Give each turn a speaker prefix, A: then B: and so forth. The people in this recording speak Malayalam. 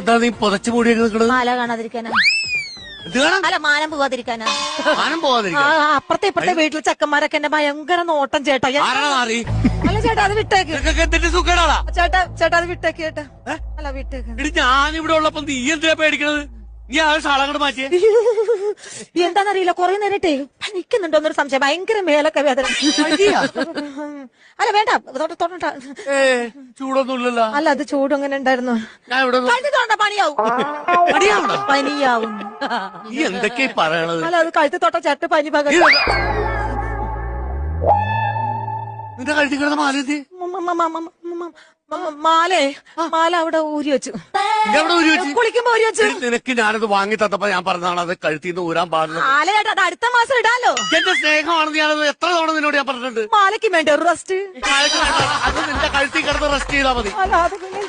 A: എന്താ നീ പുതച്ചു മൂടിയൊക്കെ നിൽക്കണത്?
B: മാല കാണാതിരിക്കാനാ.
A: എന്ത് കാണാൻ?
B: അല്ല, മാനം പോവാതിരിക്കാനാ.
A: മാനം പോവാതിരിക്കാൻ.
B: അപ്പുറത്തെ ഇപ്പുറത്തെ വീട്ടിലെ ചെക്കന്മാരൊക്കെ എന്നെ ഭയങ്കര നോട്ടം ചേട്ടാ.
A: ആരാണ് മാറി?
B: അല്ല ചേട്ടാ, അത് വിട്ടേക്ക്.
A: നിനക്കൊക്കെ എന്തിന്റെ സുഖേടാ?
B: ചേട്ടാ അത് വിട്ടേക്ക് ചേട്ടാ. അല്ല വിട്ടേക്ക്.
A: ഇടി ഞാനിവിടെ ഉള്ളപ്പോ നീ എന്തിനാ പേടിക്കണത്? നീ ആ ഷാളങ്ങോട്ട് മാറ്റിയേ.
B: എന്താന്നറിയില്ല, കൊറേ നേരിട്ടേ പനിക്കുന്നുണ്ടോന്നൊരു സംശയം. ഭയങ്കര മേലൊക്കെ വേദന. അല്ല വേണ്ട, തൊടണ്ട.
A: ചൂടൊന്നും ഇല്ലല്ലോ.
B: അല്ല, അത് ചൂട് അങ്ങനെ ഉണ്ടായിരുന്നു.
A: ഞാൻ ഇവിടെ
B: കഴുത്തി തൊണ്ട പണിയാവും. പനിയാവും.
A: നീ എന്തൊക്കെയാ പറയണത്?
B: അല്ല, അത് കഴുത്തി തൊട്ട ചേട്ട പനി പകരും.
A: നിന്റെ കഴുത്തി കിടന്ന മാല എന്തി?
B: മാല അവിടെ ഊരി വെച്ചു. കുളിക്കുമ്പോ ഊരി വെച്ചു.
A: നിനക്ക് ഞാനത് വാങ്ങി തന്നപ്പോ ഞാൻ പറഞ്ഞതാണ് അത് കഴുത്തിന്ന് ഊരാൻ പാടില്ല.
B: മാല ചേട്ടാ, അത് അടുത്ത മാസം ഇടാലോ.
A: എന്റെ സ്നേഹമാണെന്ന് ഞാനത് എത്ര തവണ നിന്നോട് ഞാൻ പറഞ്ഞിട്ടുണ്ട്.
B: മാലയ്ക്ക് വേണ്ട റെസ്റ്റ്.
A: അത് നിന്റെ കഴുത്തി കിടന്ന് റെസ്റ്റ് ചെയ്താൽ മതി.
B: അല്ല, അത് പിന്നെ